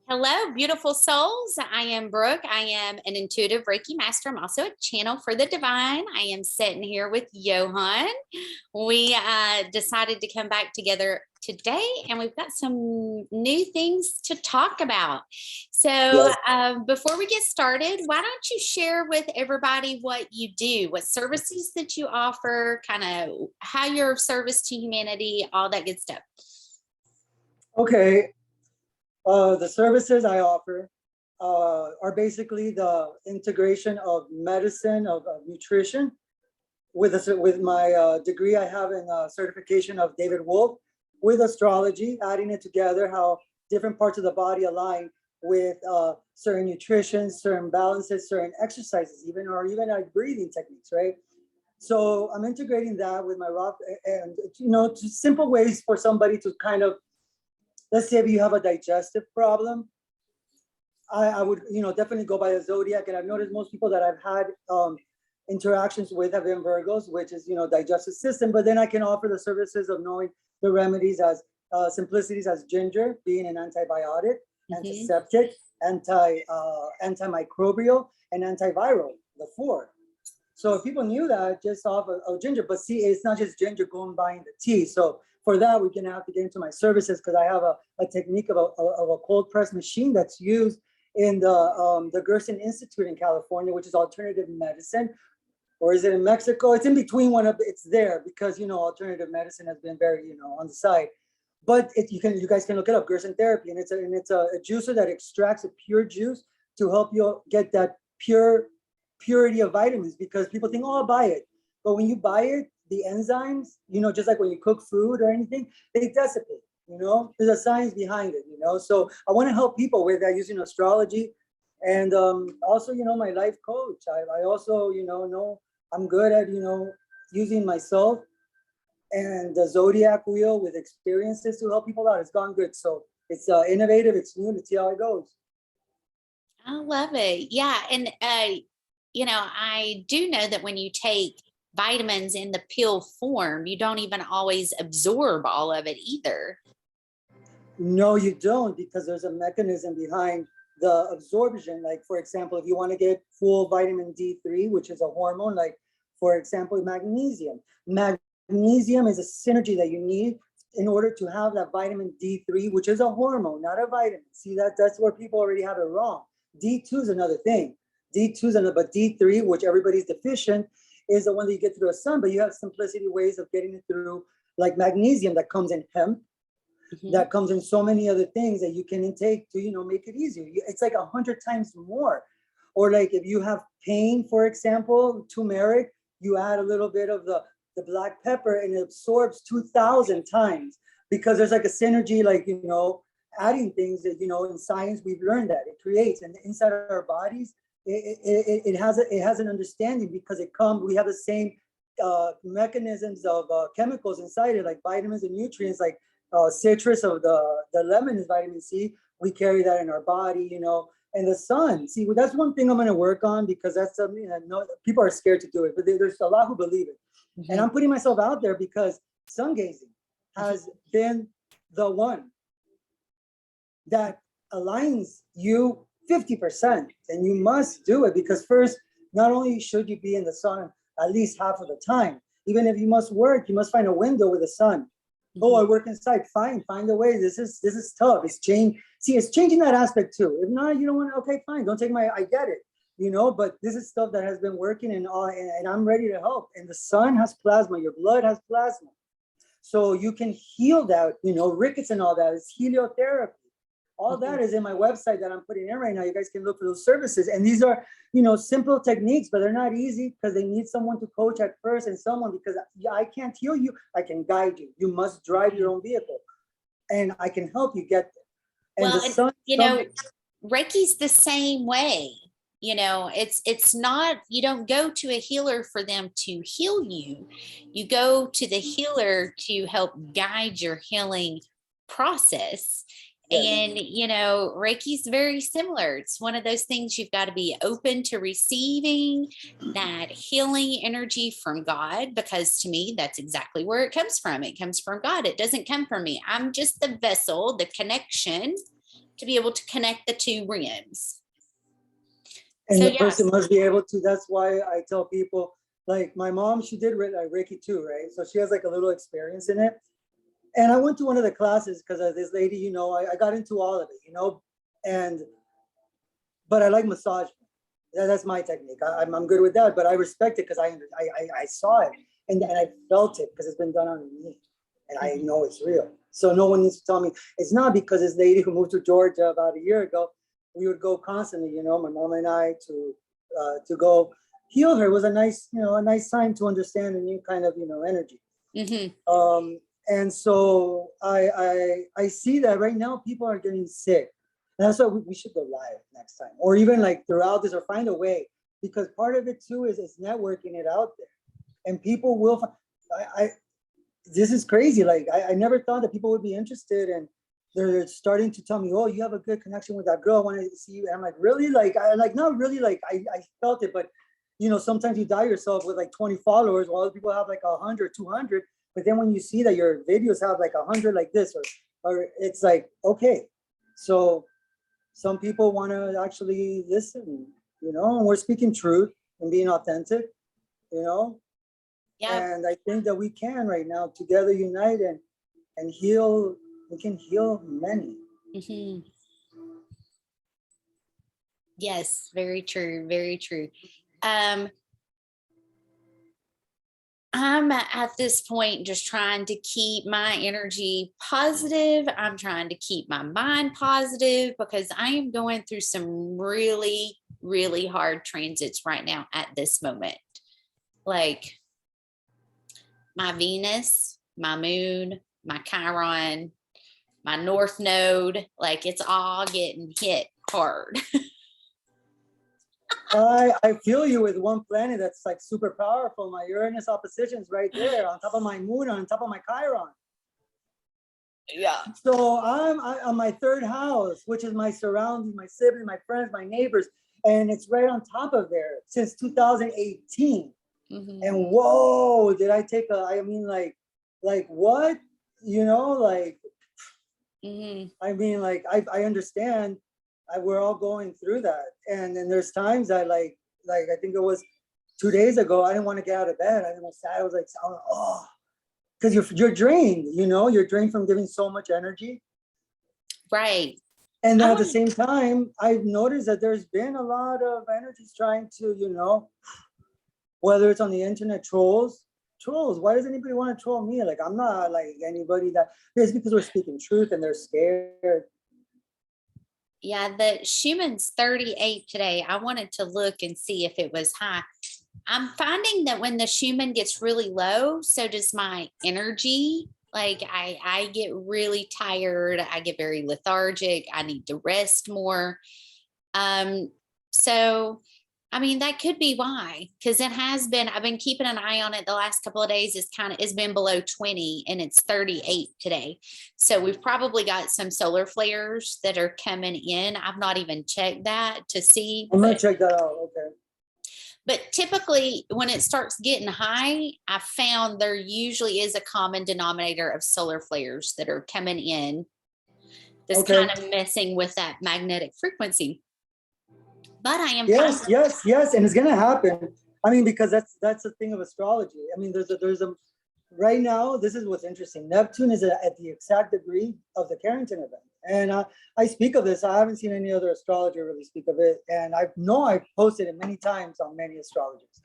Hello, beautiful souls. I am Brooke. I am an intuitive Reiki Master. I'm also a channel for the divine. I am sitting here with Johann. We decided to come back together today, and we've got some new things to talk about. So before we get started, why don't you share with everybody what you do, what services that you offer, kind of how you're of service to humanity, all that good stuff. Okay. The services I offer are basically the integration of medicine, of nutrition. With my degree, I have a certification of David Wolf with astrology, adding it together, how different parts of the body align with certain nutrition, certain balances, certain exercises, even like breathing techniques, right? So I'm integrating that with my rock, and just simple ways for somebody to kind of, let's say if you have a digestive problem, I would, definitely go by the zodiac. And I've noticed most people that I've had interactions with have been Virgos, which is, digestive system. But then I can offer the services of knowing the remedies as simplicities as ginger, being an antibiotic, antiseptic, antimicrobial, and antiviral, the four. So if people knew that just off of ginger, but see, it's not just ginger going buying the tea. So for that, we're gonna have to get into my services because I have a technique of a cold press machine that's used in the Gerson Institute in California, which is alternative medicine. Or is it in Mexico? It's in between it's there because, alternative medicine has been very, on the side. But you guys can look it up, Gerson therapy. And it's a juicer that extracts a pure juice to help you get that purity of vitamins, because people think, oh, I'll buy it. But when you buy it, the enzymes, just like when you cook food or anything, they dissipate, there's a science behind it, so I want to help people with that using astrology. And also, my life coach, I also, know I'm good at, using myself and the zodiac wheel with experiences to help people out. It's gone good. So it's innovative, it's new, let's see how it goes. I love it. Yeah. And, I do know that when you take vitamins in the pill form, you don't even always absorb all of it either. No, you don't, because there's a mechanism behind the absorption. Like, for example, if you want to get full vitamin D3, which is a hormone, like, for example, magnesium. Magnesium is a synergy that you need in order to have that vitamin D3, which is a hormone, not a vitamin. See, that's where people already have it wrong. D2 is another thing. But D3, which everybody's deficient, is the one that you get through the sun, but you have simplicity ways of getting it through, like magnesium that comes in hemp, that comes in so many other things that you can intake to, make it easier. It's like 100 times more. Or like if you have pain, for example, turmeric, you add a little bit of the black pepper and it absorbs 2,000 times, because there's like a synergy, like, adding things that, in science, we've learned that it creates, and inside of our bodies, it has an understanding, because we have the same mechanisms of chemicals inside it, like vitamins and nutrients, like citrus of the lemon is vitamin C. We carry that in our body, and the sun. See, that's one thing I'm going to work on, because that's something that people are scared to do it, but there's a lot who believe it. And I'm putting myself out there, because sun gazing has been the one that aligns you 50%, and you must do it, because first, not only should you be in the sun at least half of the time, even if you must work, you must find a window with the sun. Oh, I work inside. Fine, find a way. This is tough. It's changing that aspect too. If not, you don't want to. Okay, fine. Don't take I get it. But this is stuff that has been working, and I'm ready to help. And the sun has plasma. Your blood has plasma, so you can heal that. Rickets and all that is heliotherapy. All that is in my website that I'm putting in right now. You guys can look for those services. And these are, simple techniques, but they're not easy, because they need someone to coach at first, and because I can't heal you. I can guide you. You must drive your own vehicle, and I can help you get there. And Reiki's the same way. It's not, you don't go to a healer for them to heal you. You go to the healer to help guide your healing process. And, Reiki's very similar. It's one of those things you've got to be open to receiving that healing energy from God, because to me, that's exactly where it comes from. It comes from God. It doesn't come from me. I'm just the vessel, the connection to be able to connect the two realms. And So, the yes. person must be able to, that's why I tell people, like my mom, she did Reiki too, right? So she has like a little experience in it. And I went to one of the classes because of this lady, you know, I got into all of it, you know, but I like massage. That's my technique. I'm good with that, but I respect it because I saw it and I felt it because it's been done on me and I know it's real. So no one needs to tell me it's not, because this lady who moved to Georgia about a year ago, we would go constantly, you know, my mom and I to go heal her. It was a nice, you know, a nice time to understand a new kind of, you know, energy. And so I see that right now people are getting sick. And that's why we should go live next time, or even like throughout this, or find a way, because part of it too is networking it out there, and people will. This is crazy. Like I never thought that people would be interested, and they're starting to tell me, "Oh, you have a good connection with that girl. I want to see you." And I'm like, really? Like not really. Like I felt it, but you know, sometimes you die yourself with like 20 followers, while other people have like 100, 200. But then when you see that your videos have like 100 like this, or it's like, okay, so some people want to actually listen, you know, and we're speaking truth and being authentic, you know. Yeah. And I think that we can right now together unite and heal. We can heal many. Yes, very true, very true. I'm at this point just trying to keep my energy positive. I'm trying to keep my mind positive because I am going through some really, really hard transits right now at this moment. Like my Venus, my moon, my Chiron, my North Node, like it's all getting hit hard. I feel you with one planet that's like super powerful. My Uranus opposition is right there on top of my moon, on top of my Chiron. Yeah. So I'm on my third house, which is my surroundings, my siblings, my friends, my neighbors, and it's right on top of there since 2018. And whoa, did I take I mean, like what, you know, like, I mean, like I understand. We're all going through that, and then there's times that like I think it was 2 days ago, I didn't want to get out of bed. I was sad. I was like, oh, because you're drained. You know, you're drained from giving so much energy. Right. And then at the same time, I've noticed that there's been a lot of energies trying to, you know, whether it's on the internet, trolls. Why does anybody want to troll me? Like I'm not like anybody that. It's because we're speaking truth and they're scared. Yeah, the Schumann's 38 today. I wanted to look and see if it was high. I'm finding that when the Schumann gets really low, so does my energy. Like I get really tired. I get very lethargic. I need to rest more. So I mean, that could be why, because it has been, I've been keeping an eye on it the last couple of days. It's been below 20 and it's 38 today. So we've probably got some solar flares that are coming in. I've not even checked that to see. I'm going to check that out. Okay. But typically when it starts getting high, I found there usually is a common denominator of solar flares that are coming in. That's kind of messing with that magnetic frequency. But I am yes, and it's gonna happen. I mean, because that's the thing of astrology. I mean, there's a right now. This is what's interesting. Neptune is at the exact degree of the Carrington event, and I speak of this. I haven't seen any other astrologer really speak of it, and I've posted it many times on many astrologers.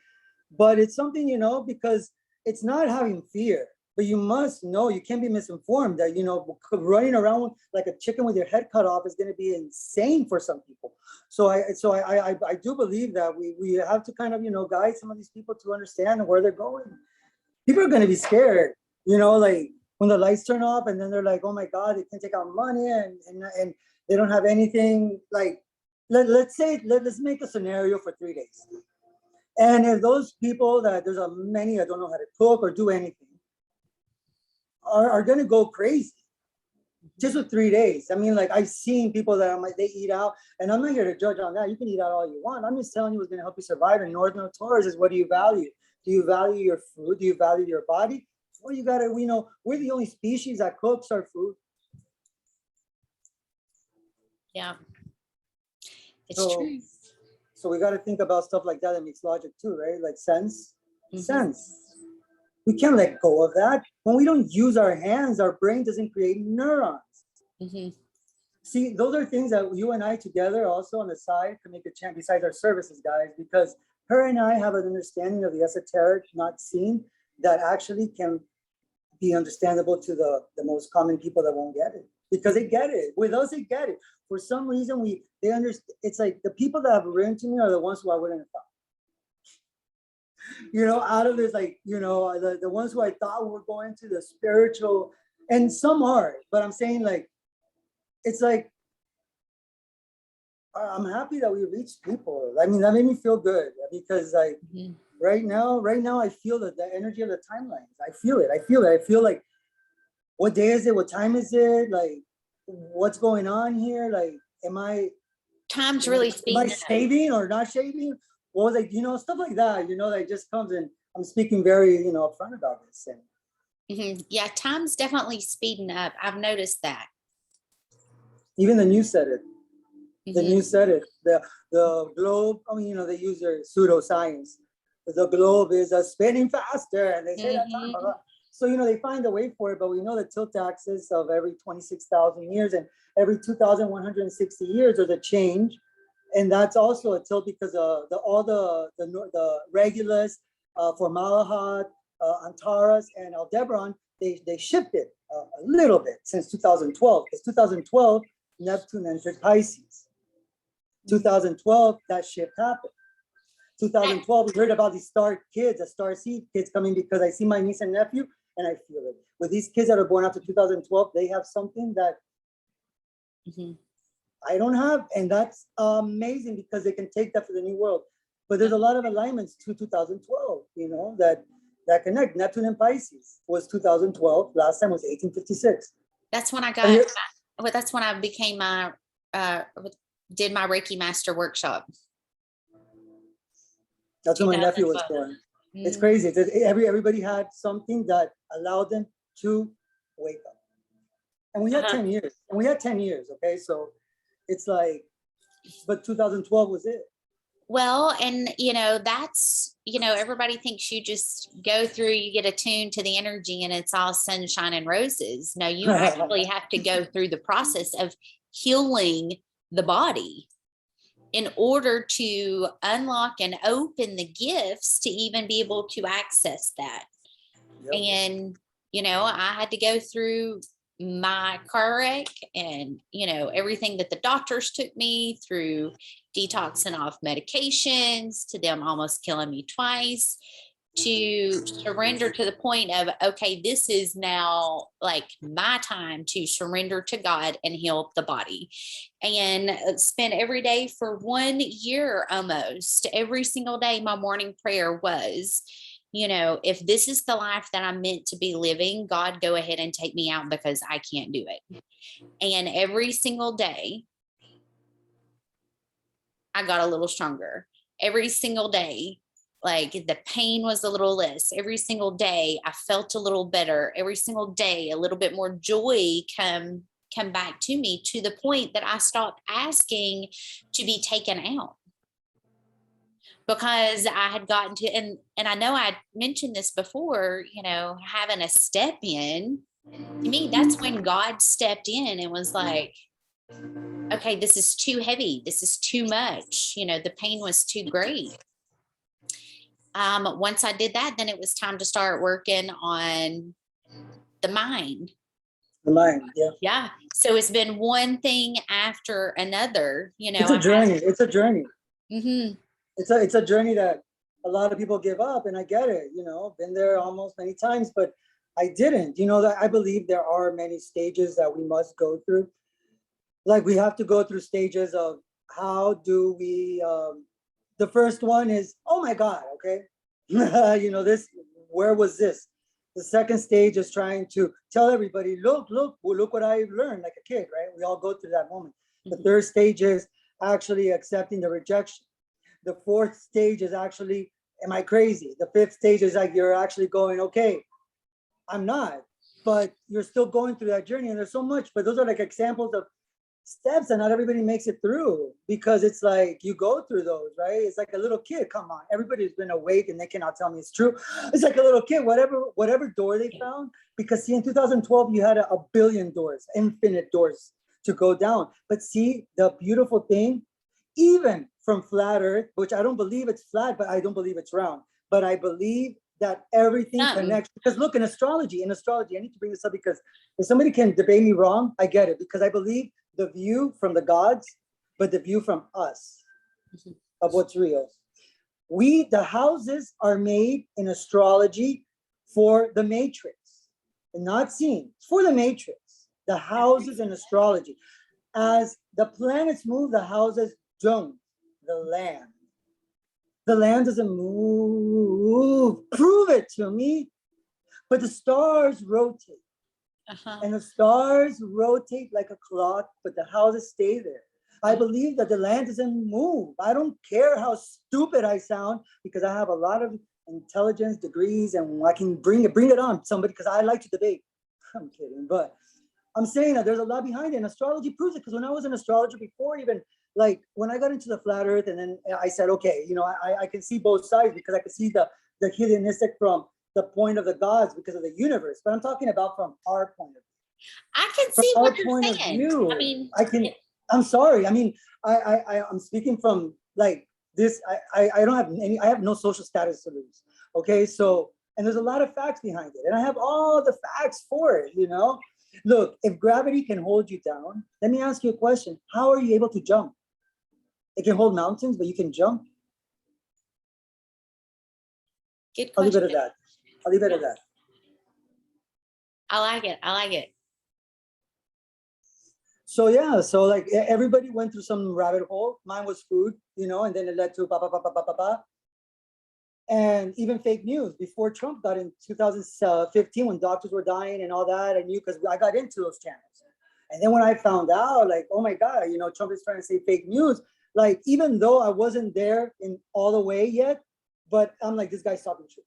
But it's something, you know, because it's not having fear. But you must know, you can't be misinformed that, you know, running around like a chicken with your head cut off is going to be insane for some people. So I do believe that we have to kind of, you know, guide some of these people to understand where they're going. People are going to be scared, you know, like when the lights turn off and then they're like, oh my God, they can't take out money and they don't have anything. Like, let's make a scenario for 3 days. And if those people that there's many that don't know how to cook or do anything, are going to go crazy just with 3 days. I mean, like I've seen people that I'm like, they eat out, and I'm not here to judge on that. You can eat out all you want. I'm just telling you what's going to help you survive. And North Node Taurus is, what do you value? Do you value your food? Do you value your body? Well, you got to, we know we're the only species that cooks our food. Yeah. It's So, true. so we got to think about stuff like that. That makes logic too, right? Like sense, sense. We can't let go of that. When we don't use our hands, our brain doesn't create neurons. See, those are things that you and I together also on the side can make a chance besides our services, guys, because her and I have an understanding of the esoteric, not seen, that actually can be understandable to the most common people that won't get it, because they get it. With us, they get it. For some reason, they understand. It's like the people that have written to me are the ones who I wouldn't have thought. You know, out of this, like, you know, the ones who I thought were going to the spiritual, and some are, but I'm saying, like, it's like, I'm happy that we reached people. I mean, that made me feel good, because like right now, I feel that the energy of the timelines. I feel it. I feel like, what day is it? What time is it? Like, what's going on here? Like, time's really speeding am I shaving or not shaving? Well, like, you know, stuff like that, you know, that just comes in. I'm speaking very, you know, upfront about this. And yeah, time's definitely speeding up. I've noticed that. even the news said it. The news said it. The globe, I mean, you know, they use their pseudoscience. The globe is spinning faster, and they say that time. Blah, blah. So, you know, they find a way for it, but we know the tilt axis of every 26,000 years and every 2,160 years there's a change. And that's also a tilt because all the Regulus, Formaldehyde, Antares, and Aldebaran, they shifted a little bit since 2012. Because 2012, Neptune entered Pisces. 2012, that shift happened. 2012, we heard about these Starseed kids coming, because I see my niece and nephew and I feel it. With these kids that are born after 2012, they have something that I don't have, and that's amazing because they can take that for the new world. But there's a lot of alignments to 2012, you know, that connect. Neptune and Pisces was 2012. Last time was 1856. That's when I that's when I became did my Reiki Master workshop. That's when my nephew was born. It's crazy. Everybody had something that allowed them to wake up. And we had 10 years. Okay, so it's like, but 2012 was it. Well, and you know, that's, you know, everybody thinks you just go through, you get attuned to the energy and it's all sunshine and roses. No, you actually have to go through the process of healing the body in order to unlock and open the gifts to even be able to access that. And, you know, I had to go through my car wreck and, you know, everything that the doctors took me through, detoxing off medications, to them almost killing me twice, to surrender to the point of, okay, this is now like my time to surrender to God and heal the body. And spend every day for 1 year, almost every single day, my morning prayer was, you know, if this is the life that I'm meant to be living, God, go ahead and take me out because I can't do it. And every single day, I got a little stronger. Every single day, like the pain was a little less. Every single day, I felt a little better. Every single day, a little bit more joy come back to me, to the point that I stopped asking to be taken out. Because I had gotten to, and I know I mentioned this before, you know, having a step in, to me, that's when God stepped in and was like, okay, this is too heavy. This is too much. You know, the pain was too great. Once I did that, then it was time to start working on the mind. The mind, yeah. Yeah. So it's been one thing after another, you know. It's a journey. It's a journey. Mm-hmm. It's a journey that a lot of people give up, and I get it, you know, been there almost many times, but I didn't, you know, that I believe there are many stages that we must go through. Like we have to go through stages of how do we, the first one is, oh my God, okay. You know, where was this? The second stage is trying to tell everybody, look what I've learned, like a kid, right? We all go through that moment. The third stage is actually accepting the rejection. The fourth stage is actually, am I crazy? The fifth stage is like, you're actually going, okay, I'm not, but you're still going through that journey. And there's so much, but those are like examples of steps and not everybody makes it through, because it's like you go through those, right? It's like a little kid. Come on, everybody's been awake and they cannot tell me it's true. It's like a little kid, whatever door they found, because see, in 2012 you had a billion doors, infinite doors to go down. But see, the beautiful thing, even from flat earth, which I don't believe it's flat, but I don't believe it's round, but I believe that everything connects. Because look, in astrology, I need to bring this up because if somebody can debate me wrong, I get it, because I believe the view from the gods, but the view from us of what's real. The houses are made in astrology for the matrix and not seen. It's for the matrix, the houses in astrology. As the planets move, the houses don't. The land doesn't move. Prove it to me. But the stars rotate. And the stars rotate like a clock, but the houses stay there. I believe that the land doesn't move. I don't care how stupid I sound, because I have a lot of intelligence degrees and I can bring it on somebody, because I like to debate. I'm kidding, but I'm saying that there's a lot behind it, and astrology proves it. Because when I was an astrologer before, even like when I got into the flat earth, and then I said, okay, I can see both sides, because I can see the Hellenistic from the point of the gods because of the universe. But I'm talking about from our point of view. I can see what you're saying. I mean, I'm sorry. I mean, I'm speaking from like this. I don't have I have no social status to lose. Okay, so, and there's a lot of facts behind it, and I have all the facts for it. Look, if gravity can hold you down, let me ask you a question. How are you able to jump? It can hold mountains, but you can jump. Good question. I'll leave it at that. I like it. So yeah, so like everybody went through some rabbit hole. Mine was food, and then it led to and even fake news. Before Trump got in 2015, when doctors were dying and all that, I knew, because I got into those channels. And then when I found out, like, oh my God, Trump is trying to say fake news. Like, even though I wasn't there in all the way yet, but I'm like, this guy's talking truth.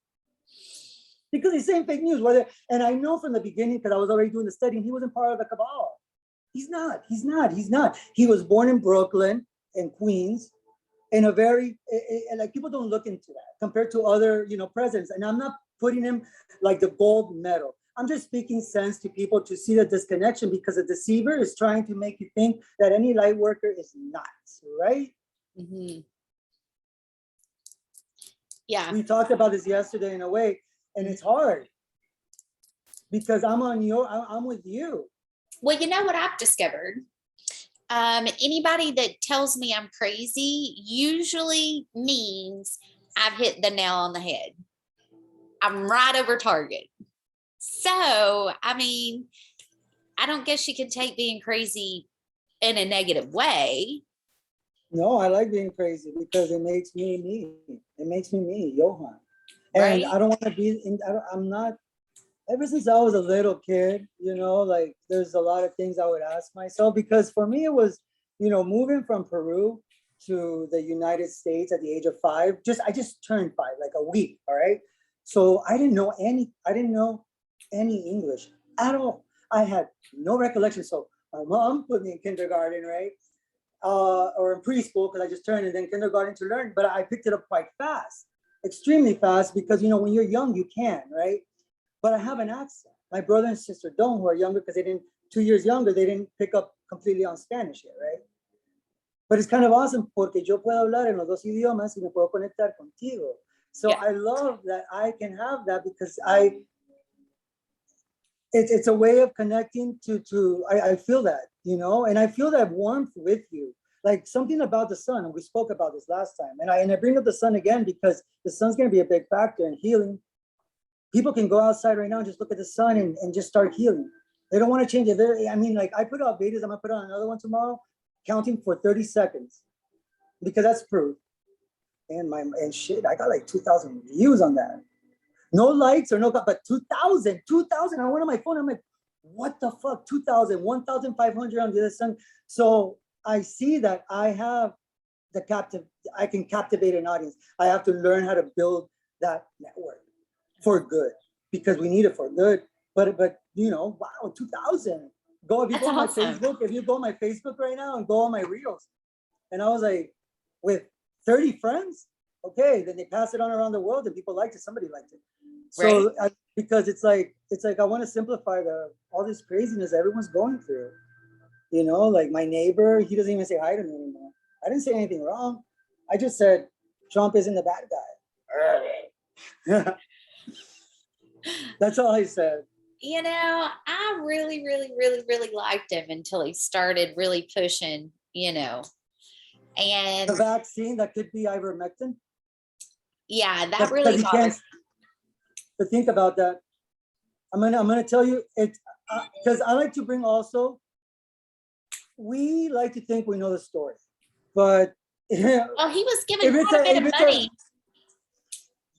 Because he's saying fake news. And I know from the beginning, because I was already doing the studying, he wasn't part of the cabal. He's not. He was born in Brooklyn, in Queens, in a very, like, people don't look into that compared to other, presidents. And I'm not putting him like the gold medal. I'm just speaking sense to people to see the disconnection, because a deceiver is trying to make you think that any light worker is not, right? Mm-hmm. Yeah. We talked about this yesterday in a way, and it's hard because I'm with you. Well, you know what I've discovered? Anybody that tells me I'm crazy usually means I've hit the nail on the head. I'm right over target. So, I mean, I don't guess you can take being crazy in a negative way. No, I like being crazy because it makes me me. It makes me me, Johann. And right? I don't want to be, I'm not, ever since I was a little kid, like there's a lot of things I would ask myself, because for me it was, moving from Peru to the United States at the age of 5, I just turned 5, like a week, all right? So I didn't know any English at all. I had no recollection. So my mom put me in kindergarten, right? Or in preschool, because I just turned, and then kindergarten to learn, but I picked it up quite fast, extremely fast, because, when you're young, you can, right? But I have an accent. My brother and sister don't, who are younger, because 2 years younger, they didn't pick up completely on Spanish yet, right? But it's kind of awesome, porque yo puedo hablar en los dos idiomas y me puedo conectar contigo. So yeah. I love that I can have that, because it's a way of connecting I feel that, and I feel that warmth with you, like something about the sun. And we spoke about this last time, and I bring up the sun again, because the sun's going to be a big factor in healing. People can go outside right now and just look at the sun and just start healing. They don't want to change it. Like I put out videos, I'm gonna put out another one tomorrow, counting for 30 seconds, because that's proof. And shit, I got like 2,000 views on that. No likes or no, but 2,000. I went on my phone. I'm like, what the fuck? 2,000, 1,500 on the other side. So I see that I have I can captivate an audience. I have to learn how to build that network for good, because we need it for good. But wow, 2,000. Go if you That's go on my awesome. Facebook, if you go on my Facebook right now and go on my reels. And I was like, with 30 friends, okay, then they pass it on around the world and people liked it, somebody liked it. So because it's like I want to simplify all this craziness everyone's going through. You know, like my neighbor, he doesn't even say hi to me anymore. I didn't say anything wrong. I just said Trump isn't the bad guy. That's all I said. You know, I really, really, really, really liked him until he started really pushing, you know, and The vaccine that could be ivermectin. yeah, that really bothered me. To think about that. I'm gonna tell you it because I like to bring also. We like to think we know the story, but Well, he was given quite a bit of money.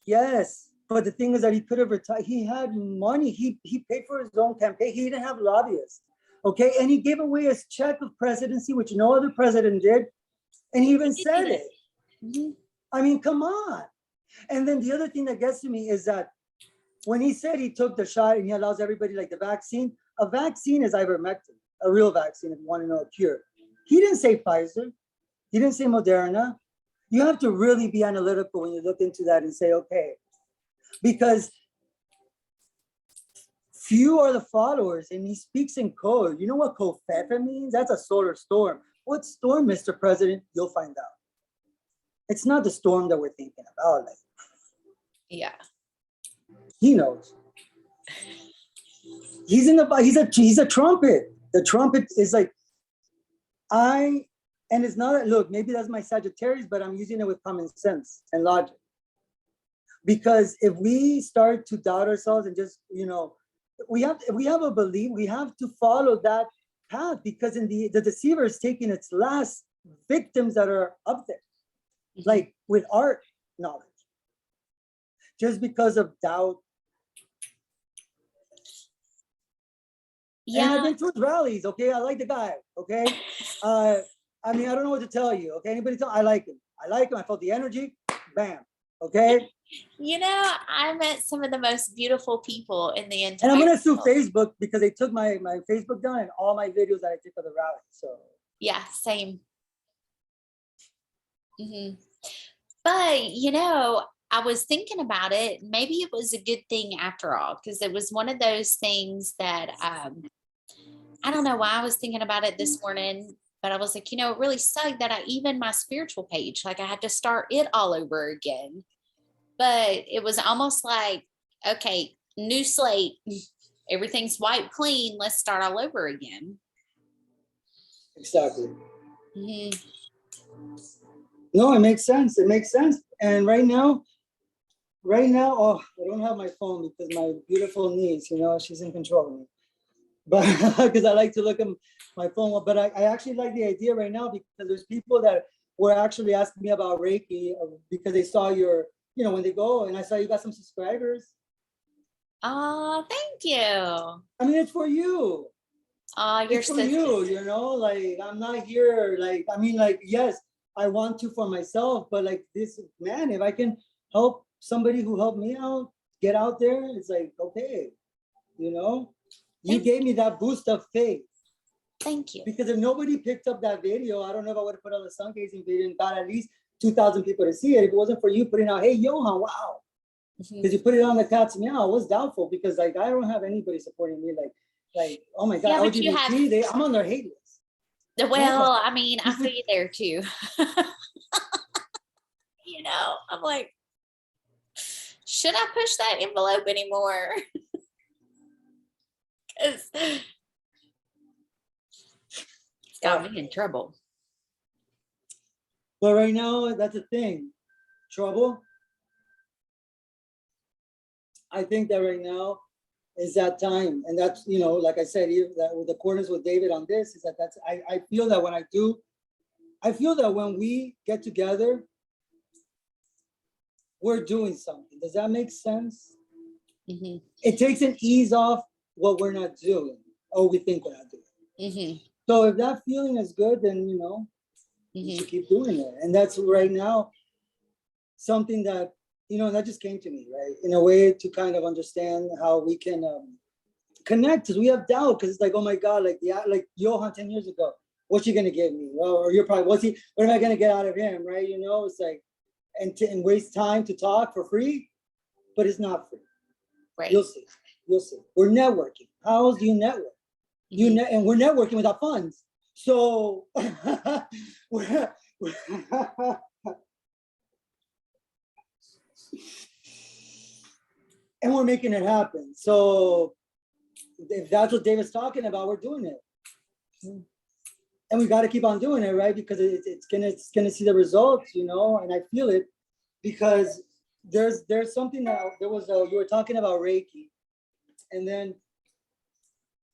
Yes, but the thing is that he could have retired. He had money. He paid for his own campaign. He didn't have lobbyists. Okay, and he gave away his check of presidency, which no other president did, and he even said it. Mm-hmm. I mean, come on. And then the other thing that gets to me is that when he said he took the shot and he allows everybody like the vaccine, a vaccine is ivermectin, a real vaccine if you want to know a cure. He didn't say Pfizer. He didn't say Moderna. You have to really be analytical when you look into that and say, okay, because few are the followers and he speaks in code. You know what Kofefe means? That's a solar storm. What storm, Mr. President? You'll find out. It's not the storm that we're thinking about. Like, yeah. He knows. He's a trumpet. The trumpet is like, and it's not, look, maybe that's my Sagittarius, but I'm using it with common sense and logic. Because if we start to doubt ourselves and just, you know, if we have a belief, we have to follow that path, because in the deceiver is taking its last victims that are up there, like with art knowledge, just because of doubt. Yeah. And I've been to his rallies, okay? I like the guy, okay? I mean, I don't know what to tell you, okay? Anybody tell? I like him. I felt the energy, bam, okay? You know, I met some of the most beautiful people in the entire And I'm gonna sue Facebook because they took my Facebook down and all my videos that I did for the rally, so. Yeah, same. Mm-hmm. But, you know, I was thinking about it. Maybe it was a good thing after all, because it was one of those things that I don't know why I was thinking about it this morning, but I was like, you know, it really sucked that even my spiritual page, like I had to start it all over again. But it was almost like, okay, new slate, everything's wiped clean. Let's start all over again. Exactly. Mm-hmm. No, it makes sense. It makes sense. And right now, oh, I don't have my phone because my beautiful niece, you know, she's in control of me. But because I like to look at my phone, but I actually like the idea right now because there's people that were actually asking me about Reiki because they saw your, you know, when they go and I saw you got some subscribers. Oh, thank you. I mean, it's for you. Oh, you're it's for you, you know, like I'm not here. Like, I mean, like, yes, I want to for myself, but like this, man, if I can help somebody who helped me out, get out there, it's like, okay, you know. You gave me that boost of faith. Thank you. Because if nobody picked up that video, I don't know if I would have put on the sun gazing video and got at least 2,000 people to see it. If it wasn't for you putting out, hey, Johann, wow. Because you put it on the cat's meow, I was doubtful because like I don't have anybody supporting me. Like oh my God, yeah, LGBT, I'm on their hate list. Well, I mean, I feel you there too. You know, I'm like, should I push that envelope anymore? It's got me in trouble. But right now, that's the thing. Trouble. I think that right now is that time. And that's, you know, like I said, that with the accordance with David on this, is that I feel that when we get together, we're doing something. Does that make sense? Mm-hmm. It takes an ease off what we're not doing or we think we're not doing. Mm-hmm. So if that feeling is good, then, you know, you should keep doing it. And that's right now something that, you know, that just came to me, right? In a way to kind of understand how we can connect, because we have doubt, because it's like, oh my God, like, yeah, like Johann 10 years ago, what's he gonna give me? Well, or you're probably, what am I gonna get out of him, right? You know, it's like, and waste time to talk for free, but it's not free. Right. You'll see. We're networking. How else do you network? And we're networking without funds. So we're and we're making it happen. So if that's what David's talking about, we're doing it. And we got to keep on doing it, right? Because it's gonna see the results, you know, and I feel it, because there's something that you were talking about Reiki, and then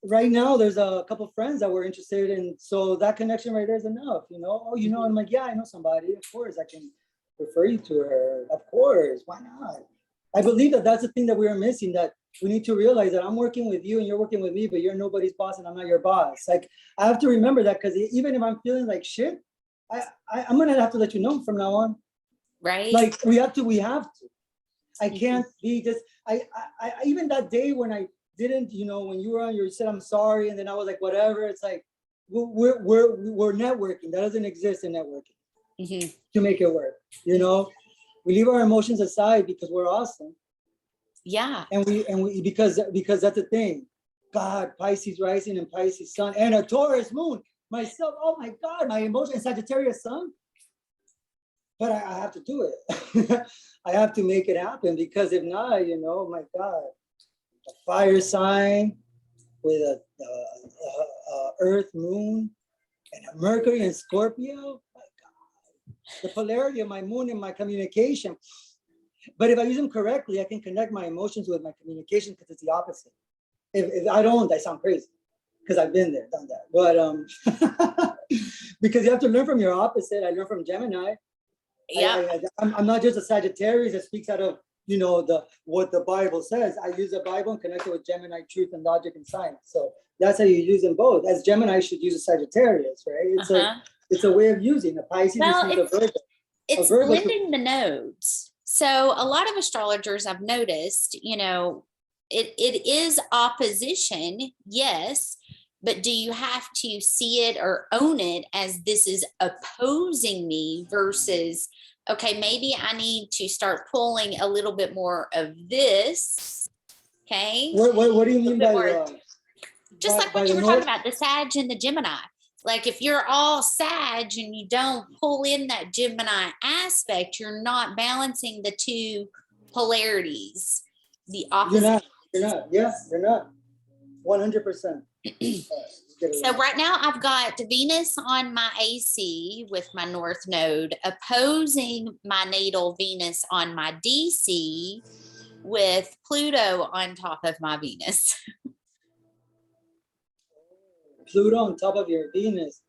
right now there's a couple of friends that we're interested in, so that connection right there is enough, you know. Oh, you know, I'm like, yeah, I know somebody, of course I can refer you to her, of course, why not? I believe that that's the thing that we are missing, that we need to realize that I'm working with you and you're working with me, but you're nobody's boss and I'm not your boss. Like, I have to remember that, because even if I'm feeling like shit, I'm gonna have to let you know from now on. Right. Like, we have to. I can't be just, I even that day when I didn't, you know, when you were on, you said, I'm sorry. And then I was like, whatever. It's like, we're networking. That doesn't exist in networking to make it work. You know, we leave our emotions aside because we're awesome. Yeah. And we because that's the thing. God, Pisces rising and Pisces sun and a Taurus moon. Myself, oh my God, my emotion, Sagittarius sun. But I have to do it. I have to make it happen, because if not, you know, my God, a fire sign with a Earth, Moon, and a Mercury and Scorpio. My God, the polarity of my moon and my communication. But if I use them correctly, I can connect my emotions with my communication, because it's the opposite. If I don't, I sound crazy, because I've been there, done that. But because you have to learn from your opposite. I learned from Gemini. Yeah. I'm not just a Sagittarius that speaks out of, you know, what the Bible says. I use the Bible and connect it with Gemini truth and logic and science. So that's how you use them both. As Gemini should use a Sagittarius, right? It's a way of using a Pisces. Well, a Virgo. It's blending the nodes. So a lot of astrologers I've noticed, you know, it is opposition, yes, but do you have to see it or own it as this is opposing me versus, okay, maybe I need to start pulling a little bit more of this. Okay. What do you mean by just like what you were talking about, the Sag and the Gemini. Like, if you're all Sag and you don't pull in that Gemini aspect, you're not balancing the two polarities, the opposite. You're not. Yeah, you're not. 100%. So right now I've got Venus on my AC with my North Node opposing my natal Venus on my DC with Pluto on top of my Venus. Pluto on top of your Venus.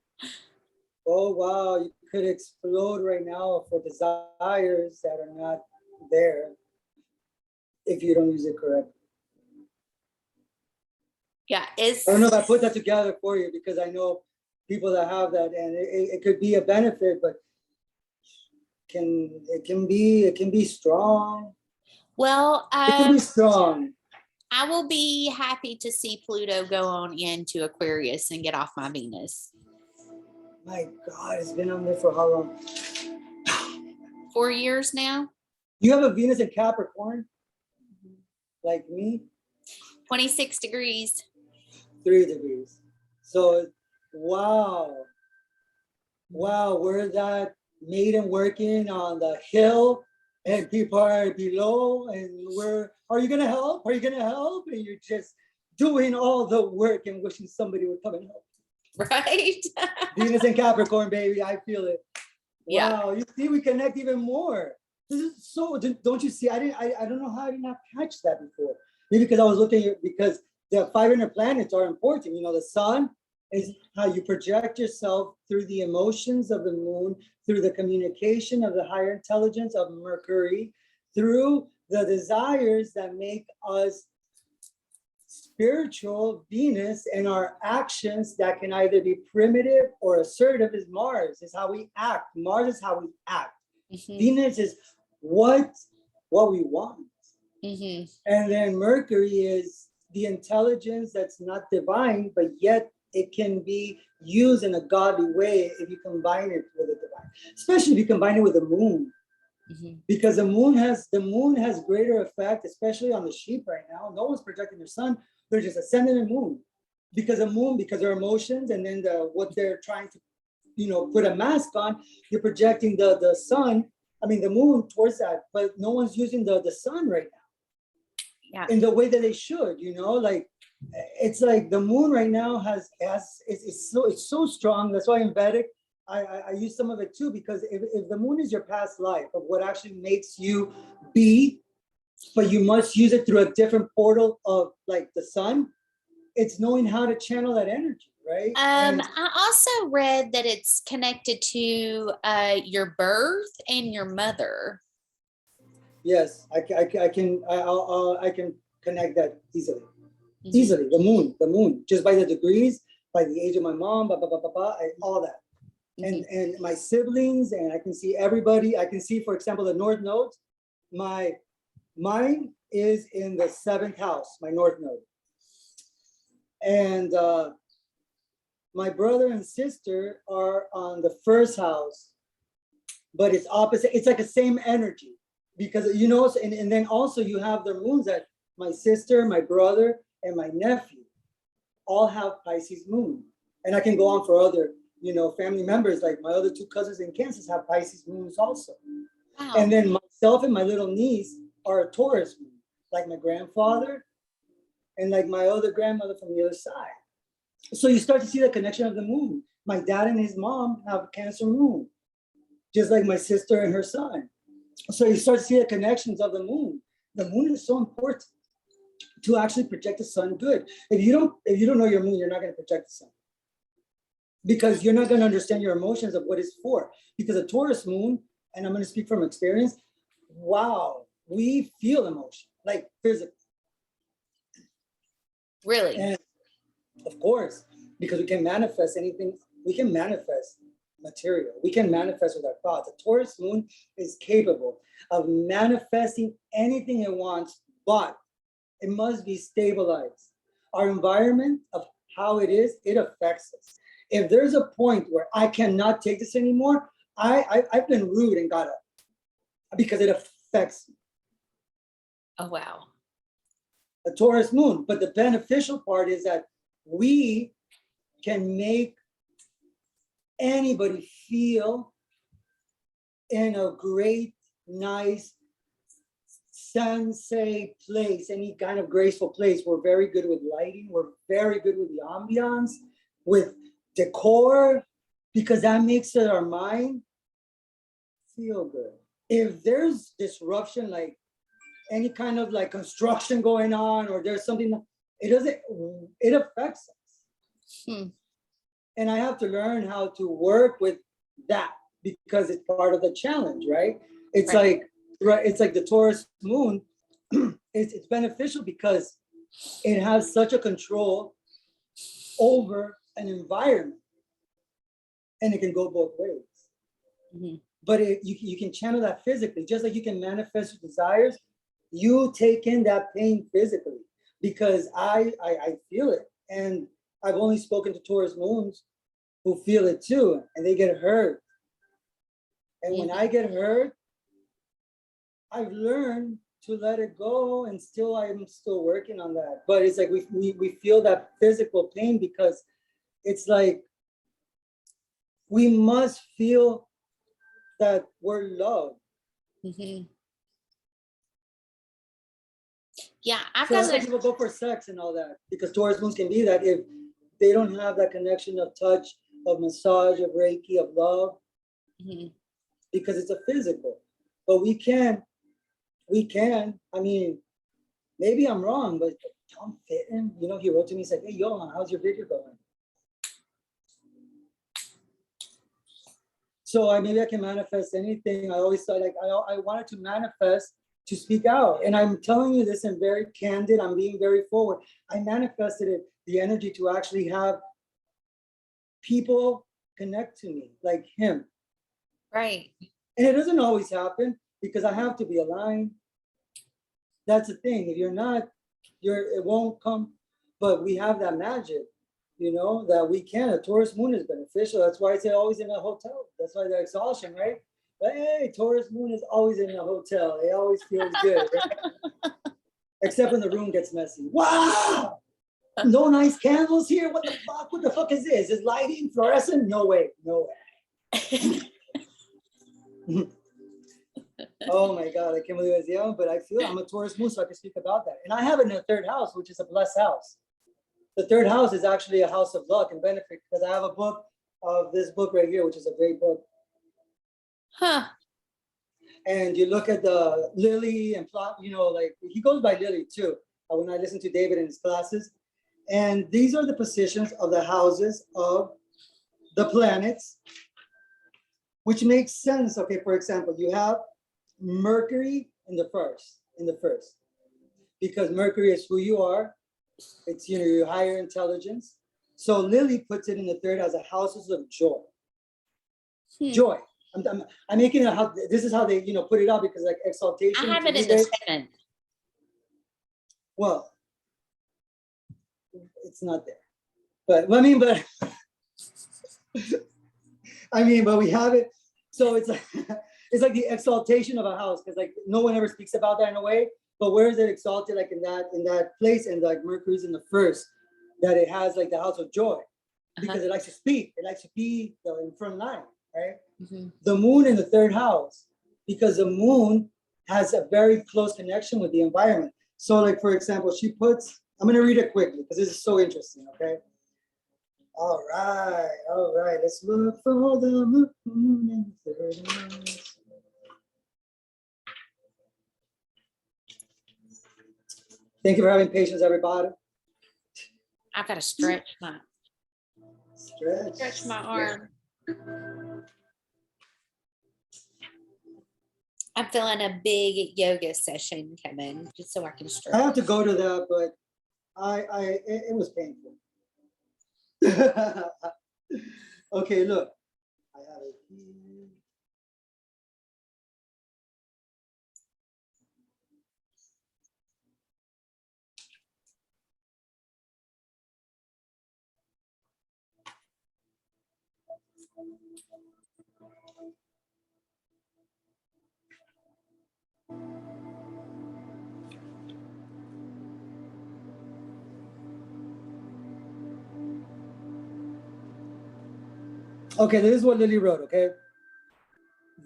Oh, wow. You could explode right now for desires that are not there if you don't use it correctly. Yeah. I don't know if I put that together for you, because I know people that have that, and it could be a benefit, but it can be strong. Well, it can be strong. I will be happy to see Pluto go on into Aquarius and get off my Venus. My God, it's been on there for how long? 4 years now. You have a Venus in Capricorn, like me? 26 degrees. 3 degrees. So, wow. We're that maiden working on the hill, and people are below, and are you gonna help? Are you gonna help? And you're just doing all the work and wishing somebody would come and help. Right. Venus and Capricorn, baby, I feel it. Wow, Yeah. you see, we connect even more. This is so, don't you see? I don't know how I did not catch that before. Maybe because I was looking at, because the 500 planets are important. You know, the sun is how you project yourself through the emotions of the moon, through the communication of the higher intelligence of Mercury, through the desires that make us spiritual, Venus, and our actions that can either be primitive or assertive is Mars, is how we act. Mars is how we act. Mm-hmm. Venus is what we want. Mm-hmm. And then Mercury is the intelligence that's not divine, but yet it can be used in a godly way if you combine it with the divine, especially if you combine it with the moon. Because the moon has greater effect, especially on the sheep right now. No one's projecting their sun; they're just ascending the moon, because their emotions, and then what they're trying to, put a mask on. You're projecting the sun, the moon towards that, but no one's using the sun right now in the way that they should. Like it's like the moon right now it's so strong. That's why in Vedic, I use some of it too, because if the moon is your past life of what actually makes you be, but you must use it through a different portal of like the sun, it's knowing how to channel that energy, right? I also read that it's connected to your birth and your mother. Yes, I can connect that easily. Easily, the moon, just by the degrees, by the age of my mom, all that. And my siblings, and I can see everybody. I can see, for example, the North Node. Mine is in the 7th house, my North Node. And my brother and sister are on the 1st house, but it's opposite. It's like the same energy, because and then also you have their moons that my sister, my brother, and my nephew all have Pisces moon. And I can go on for other family members, like my other 2 cousins in Kansas have Pisces moons also. Wow. And then myself and my little niece are a Taurus moon, like my grandfather and like my other grandmother from the other side. So you start to see the connection of the moon. My dad and his mom have Cancer moon, just like my sister and her son. So you start to see the connections of the moon. The moon is so important to actually project the sun good. If you don't know your moon, you're not going to project the sun, because you're not going to understand your emotions of what it's for. Because a Taurus moon, and I'm going to speak from experience, wow, we feel emotion, like physically. Really? And of course, because we can manifest anything. We can manifest material. We can manifest with our thoughts. A Taurus moon is capable of manifesting anything it wants, but it must be stabilized. Our environment of how it is, it affects us. If there's a point where I cannot take this anymore, I've been rude and got up because it affects me. Oh, wow. A Taurus moon. But the beneficial part is that we can make anybody feel in a great, nice, sensei place, any kind of graceful place. We're very good with lighting. We're very good with the ambiance, with decor, because that makes our mind feel good. If there's disruption, like any kind of like construction going on, or there's something, it affects us. And I have to learn how to work with that, because it's part of the challenge, right? It's right. It's like the Taurus moon. It's beneficial because it has such a control over an environment, and it can go both ways. But you can channel that physically, just like you can manifest your desires. You take in that pain physically, because I feel it, and I've only spoken to Taurus moons who feel it too, and they get hurt. And when I get hurt, I've learned to let it go, and I'm still working on that. But it's like we feel that physical pain, because it's like we must feel that we're loved. Yeah, I've got that. People go for sex and all that, because Taurus moons can be that if they don't have that connection of touch, of massage, of Reiki, of love, because it's a physical. But we can. I mean, maybe I'm wrong, but Tom Fitton, he wrote to me, he said, "Hey, Johann, how's your video going?" So maybe I can manifest anything. I always thought, like, I wanted to manifest to speak out. And I'm telling you this, and very candid, I'm being very forward. I manifested the energy to actually have people connect to me like him. Right. And it doesn't always happen, because I have to be aligned. That's the thing. If you're not it won't come. But we have that magic, you know, that we can. A Taurus moon is beneficial. That's why it's always in a hotel. That's why the exhaustion, right? But hey, Taurus moon is always in a hotel. It always feels good, right? Except when the room gets messy. Wow! No nice candles here. What the fuck? What the fuck is this? Is lighting fluorescent? No way. No way. Oh my God, I can't believe I was young, but I feel I'm a Taurus moon, so I can speak about that. And I have it in the third house, which is a blessed house. The third house is actually a house of luck and benefit, because I have a book of this book right here, which is a great book. Huh. And you look at the Lily and plot, you know, like he goes by Lily too. When I listen to David in his classes, and these are the positions of the houses of the planets, which makes sense. Okay, for example, you have Mercury in the first, because Mercury is who you are. It's, you know, your higher intelligence. So Lily puts it in the third as a houses of joy. Joy. I'm making it how this is how they, you know, put it out, because like exaltation. I have it in the seventh. Well, it's not there. But I mean, but but we have it. So it's like it's like the exaltation of a house, because like no one ever speaks about that in a way. But where is it exalted? Like in that place, and like Mercury's in the first, that it has like the house of joy, because it likes to speak. It likes to be in front line, right? Mm-hmm. The moon in the third house, because the moon has a very close connection with the environment. So like, for example, she puts, I'm going to read it quickly because this is so interesting, okay? All right. Let's look for the moon in the third house. Thank you for having patience, everybody. I've got to stretch my arm. I'm feeling a big yoga session coming, just so I can stretch. I have to go to that, but it was painful. Okay, look. I have it here. Okay, this is what Lily wrote, okay?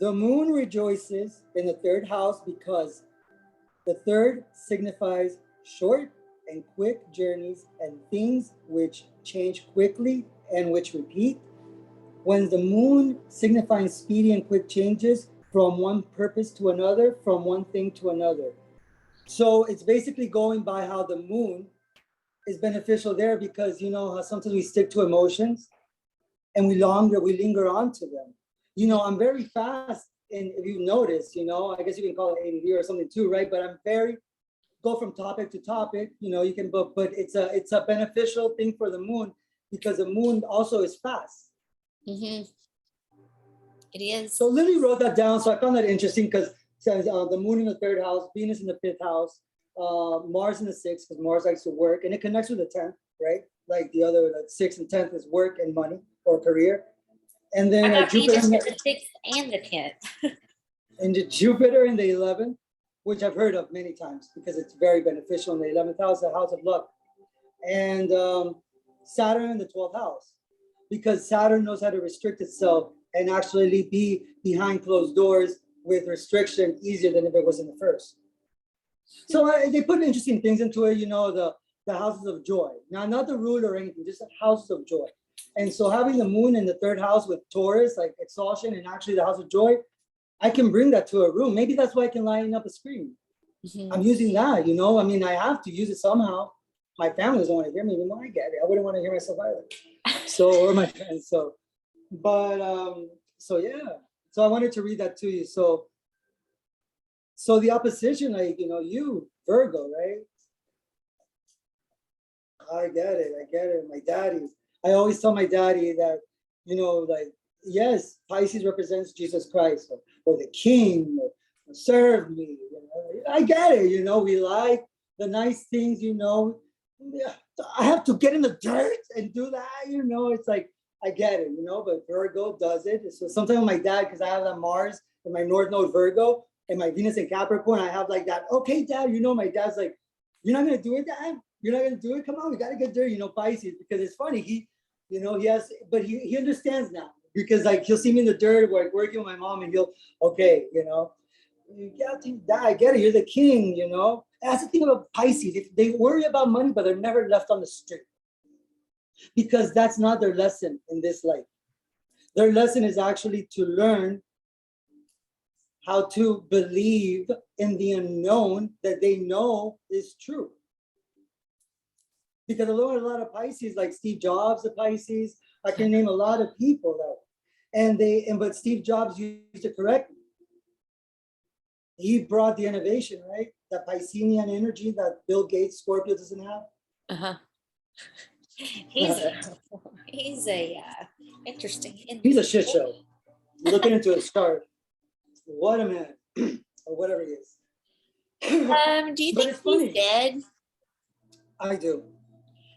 The moon rejoices in the third house because the third signifies short and quick journeys and things which change quickly and which repeat. When the moon signifying speedy and quick changes from one purpose to another, from one thing to another. So it's basically going by how the moon is beneficial there, because you know how sometimes we stick to emotions and we linger on to them. You know, I'm very fast, and if you notice, you know, I guess you can call it ADD or something too, right? But I'm go from topic to topic, you know, you can book, but it's a beneficial thing for the moon, because the moon also is fast. Mm-hmm. It is. So Lily wrote that down, so I found that interesting, because it says the moon in the third house, Venus in the fifth house, Mars in the sixth, because Mars likes to work, and it connects with the 10th, right? Like the other, like 6th and 10th is work and money or career. And then I got Venus in the 6th and the 10th. And the Jupiter in the 11th, which I've heard of many times because it's very beneficial in the 11th house, the house of luck. And Saturn in the 12th house, because Saturn knows how to restrict itself and actually be behind closed doors with restriction easier than if it was in the first. So they put interesting things into it, you know, the houses of joy. Now, not the ruler or anything, just the houses of joy. And so having the moon in the third house with Taurus, like exhaustion, and actually the house of joy, I can bring that to a room. Maybe that's why I can line up a screen. Mm-hmm. I'm using that, you know, I mean, I have to use it somehow. My family doesn't want to hear me, even though I get it. I wouldn't want to hear myself either. So, or my friends, so, but, so yeah. So I wanted to read that to you. So the opposition, like, you know, you, Virgo, right? I get it. My daddy. I always tell my daddy that, you know, like, yes, Pisces represents Jesus Christ or the King, or serve me. You know? I get it. You know, we like the nice things, you know, I have to get in the dirt and do that, you know, it's like, I get it, you know, but Virgo does it. So sometimes my dad, because I have that Mars and my North Node Virgo and my Venus in Capricorn, I have like that, okay, dad, you know, my dad's like, you're not going to do it, dad? You're not going to do it? Come on, we got to get dirty, you know, Pisces, because it's funny. He, you know, he has, but he understands now because like he'll see me in the dirt, like working with my mom and he'll, okay, you know, you got to die. I get it. You're the king, you know. And that's the thing about Pisces. If they worry about money, but they're never left on the street because that's not their lesson in this life. Their lesson is actually to learn how to believe in the unknown that they know is true. Because I know a lot of Pisces, like Steve Jobs, the Pisces, I can name a lot of people though. But Steve Jobs used it correctly. He brought the innovation, right? That Piscean energy that Bill Gates, Scorpio doesn't have. Uh-huh. He's a interesting. He's a shit show. Looking into his chart. What a man, or whatever he is. Do you think he's dead? I do.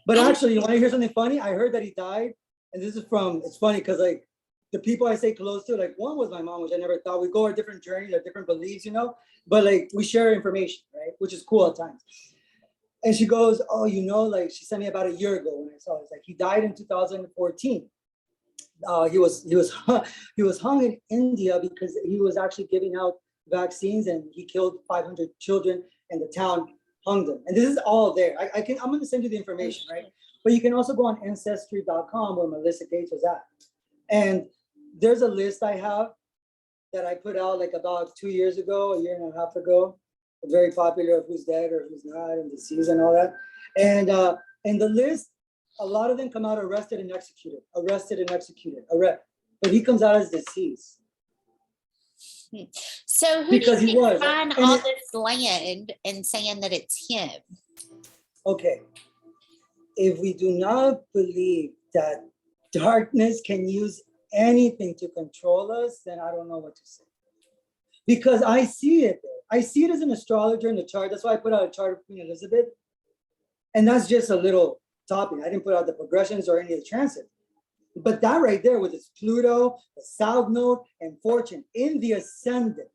But actually, you want to hear something funny? I heard that he died, and this is from, it's funny because like the people I stay close to, like one was my mom, which I never thought. We go our different journeys, our different beliefs, you know, but like we share information, right? Which is cool at times. And she goes, oh, you know, like she sent me about a year ago when I saw it. It's like he died in 2014. He was hung in India because he was actually giving out vaccines and he killed 500 children and the town hung them. And this is all there. I'm going to send you the information, right? But you can also go on ancestry.com where Melissa Gates was at. And there's a list I have that I put out like about 2 years ago, a year and a half ago. Very popular of who's dead or who's not and deceased and all that. And the list, a lot of them come out arrested and executed. But he comes out as deceased. So who because did he was find all this land and saying that it's him? Okay. If we do not believe that darkness can use anything to control us, then I don't know what to say. Because I see it. I see it as an astrologer in the chart. That's why I put out a chart of Queen Elizabeth. And that's just a little topic. I didn't put out the progressions or any of the transits. But that right there with its Pluto, the South Node, and Fortune in the ascendant.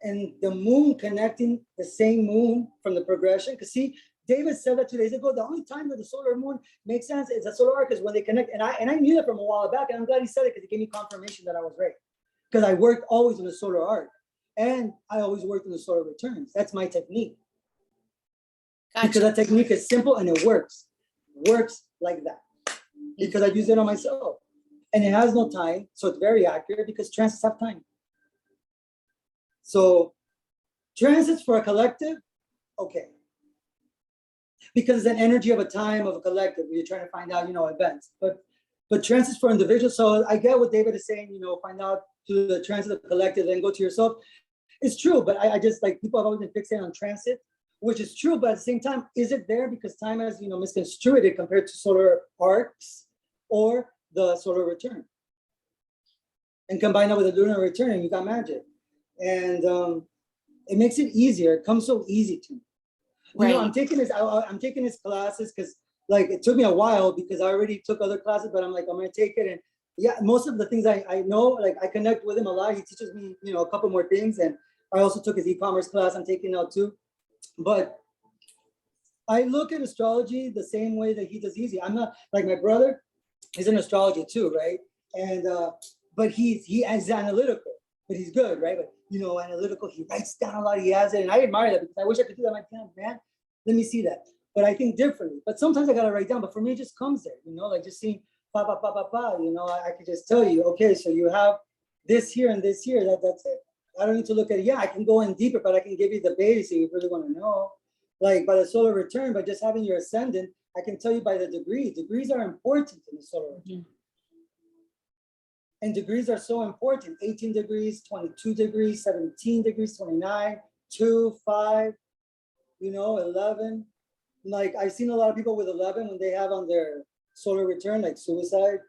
And the moon connecting the same moon from the progression. Because see, David said that 2 days ago, the only time that the solar moon makes sense is a solar arc is when they connect. And I knew that from a while back, and I'm glad he said it because it gave me confirmation that I was right. Because I worked always on the solar arc. And I always worked on the solar returns. That's my technique. Gotcha. Because that technique is simple and it works. Works like that. Because I use it on myself. And it has no time. So it's very accurate because transits have time. So transits for a collective, okay. Because it's an energy of a time of a collective. You're trying to find out, events. But transits for individuals. So I get what David is saying, find out to the transit of the collective and go to yourself. It's true, but I just like people have always been fixated on transit, which is true, but at the same time, is it there because time has, misconstrued it compared to solar arcs or the solar return? And combine that with the lunar return, and you got magic. And it makes it easier. It comes so easy to me. Right. I'm taking his classes because like it took me a while because I already took other classes, but I'm like, I'm gonna take it. And yeah, most of the things I know, like I connect with him a lot. He teaches me, a couple more things. And I also took his e-commerce class I'm taking now too. But I look at astrology the same way that he does easy. I'm not like my brother, he's in astrology too, right? And but he's analytical, but he's good, right? But analytical, he writes down a lot, he has it, and I admire that because I wish I could do that. I'm like, damn, man, let me see that. But I think differently. But sometimes I gotta write down. But for me, it just comes there, like just seeing pa pa pa pa pa. I could just tell you, okay, so you have this here and this here. That's it. I don't need to look at it. Yeah, I can go in deeper, but I can give you the base if you really want to know. Like by the solar return, by just having your ascendant, I can tell you by the degrees. Degrees are important in the solar return. And degrees are so important. 18 degrees, 22 degrees, 17 degrees, 29, 2, 5, 11. Like I've seen a lot of people with 11 when they have on their solar return, like suicide.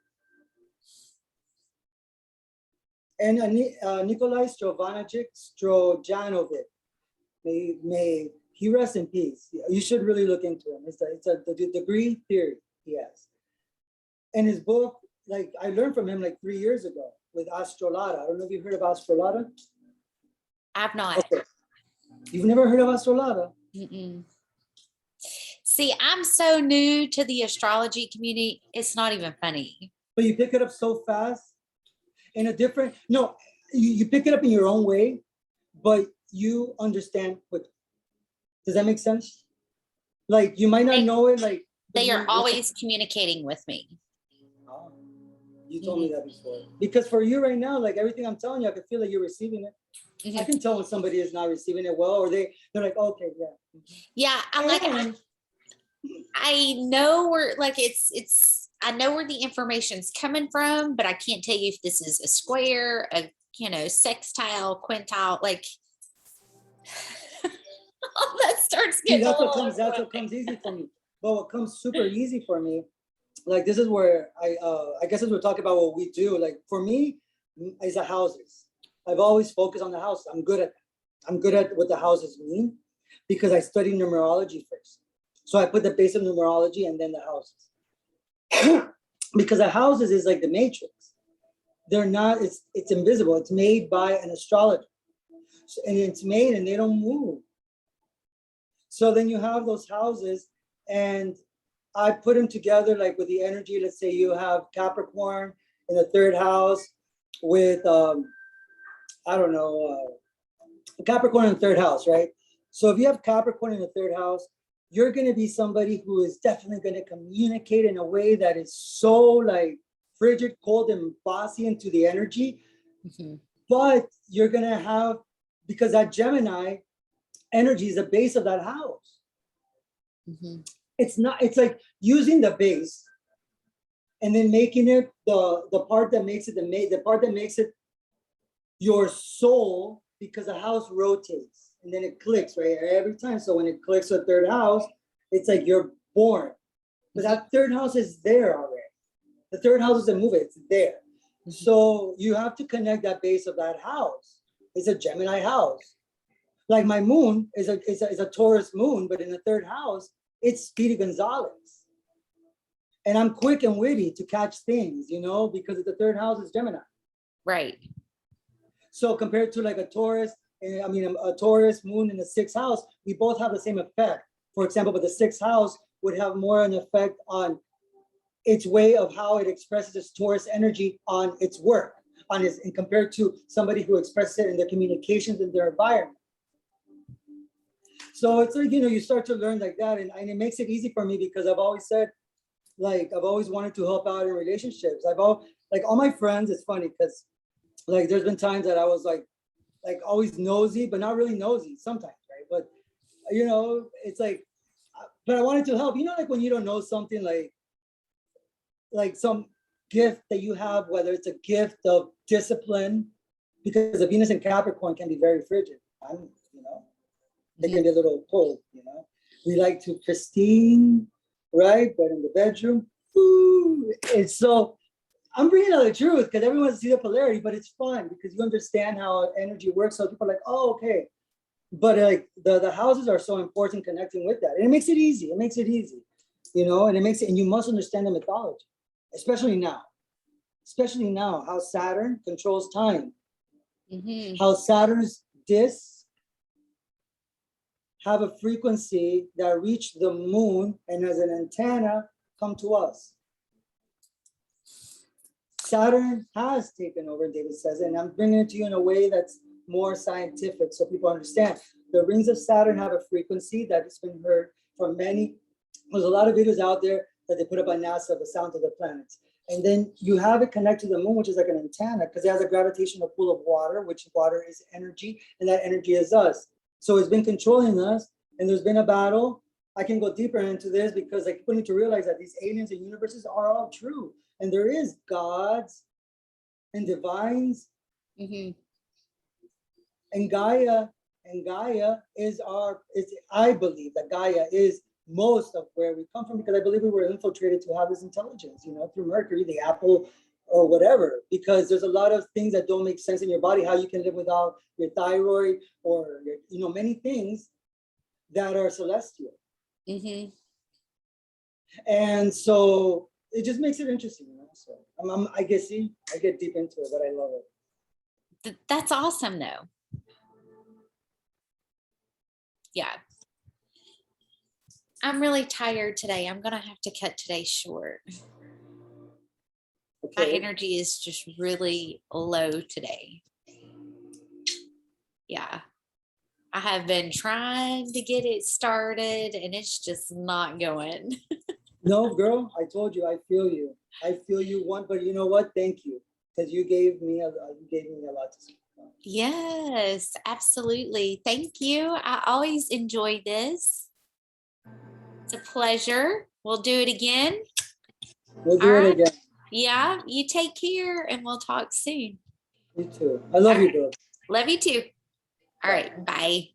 And Nikolai Stojanovic, May he rest in peace. You should really look into him. It's the degree theory he has. And his book, like I learned from him like 3 years ago with Astrology. I don't know if you've heard of Astrology. I've not. Okay. You've never heard of Astrology? Mm-mm. See, I'm so new to the astrology community. It's not even funny. But you pick it up so fast in a different, no, you pick it up in your own way, but you understand what, does that make sense? Like you might not know it, like. They are always communicating with me. Oh, you told me that before. Because for you right now, like everything I'm telling you, I can feel like you're receiving it. Mm-hmm. I can tell when somebody is not receiving it well, or they're like, okay, yeah. Yeah, I'm like, I know where, like, I know where the information's coming from, but I can't tell you if this is a square, a, sextile, quintile, like, all that starts getting. That's what comes easy for me. But what comes super easy for me, like this is where I guess as we're talking about what we do, like for me, is the houses. I've always focused on the house. I'm good at that. I'm good at what the houses mean because I studied numerology first. So I put the base of numerology and then the houses. Because the houses is like the matrix. They're not, it's invisible. It's made by an astrologer. And it's made and they don't move. So then you have those houses and I put them together like with the energy. Let's say you have Capricorn in the 3rd house with, Capricorn in the 3rd house, right? So if you have Capricorn in the 3rd house, you're going to be somebody who is definitely going to communicate in a way that is so like frigid, cold, and bossy into the energy. Mm-hmm. But you're going to have, because that Gemini energy is the base of that house. Mm-hmm. It's like using the base and then making it the part that makes it the part that makes it your soul, because the house rotates and then it clicks, right? Every time. So when it clicks to the 3rd house, it's like you're born. But that 3rd house is there already. The 3rd house doesn't move it, it's there. Mm-hmm. So you have to connect that base of that house. It's a Gemini house. Like my moon is a Taurus moon, but in the 3rd house, it's Speedy Gonzalez. And I'm quick and witty to catch things, because the 3rd house is Gemini. Right. So compared to like a Taurus moon in the 6th house, we both have the same effect. For example, but the 6th house would have more an effect on its way of how it expresses its Taurus energy on its work, and compared to somebody who expresses it in their communications in their environment. So it's like, you start to learn like that. And it makes it easy for me because I've always said, like, I've always wanted to help out in relationships. All my friends, it's funny because like there's been times that I was like always nosy, but not really nosy sometimes, right? But it's like, but I wanted to help. Like when you don't know something, like some gift that you have, whether it's a gift of discipline, because the Venus in Capricorn can be very frigid. They can be a little cold. We like to pristine, right? But in the bedroom, ooh, it's so. I'm bringing out the truth because everyone sees the polarity, but it's fun because you understand how energy works. So people are like, oh, okay. But like the houses are so important connecting with that. And it makes it easy. And and you must understand the mythology, especially now, how Saturn controls time, mm-hmm. How Saturn's discs have a frequency that reach the moon and as an antenna come to us. Saturn has taken over, David says, and I'm bringing it to you in a way that's more scientific so people understand. The rings of Saturn have a frequency that has been heard from many. There's a lot of videos out there that they put up on NASA of the sound of the planets. And then you have it connect to the moon, which is like an antenna because it has a gravitational pull of water, which water is energy, and that energy is us. So it's been controlling us, and there's been a battle. I can go deeper into this because like people need to realize that these aliens and universes are all true. And there is gods and divines. Mm-hmm. And Gaia is I believe that Gaia is most of where we come from because I believe we were infiltrated to have this intelligence, through Mercury, the apple or whatever, because there's a lot of things that don't make sense in your body, how you can live without your thyroid or your, you know, many things that are celestial. Mm-hmm. And so it just makes it interesting, you know. So I guess, see, I get deep into it, but I love it. That's awesome though. Yeah. I'm really tired today. I'm going to have to cut today short. My Okay. energy is just really low today. Yeah. I have been trying to get it started and it's just not going. No, girl, I told you, I feel you. I feel you one, but you know what? Thank you. Because you gave me a lot to speak about. Yes, absolutely. Thank you. I always enjoy this. It's a pleasure. We'll do it again. We'll All do it right. again. Yeah, you take care and we'll talk soon. You too. I love All you, right. bro. Love you too. All right. Bye.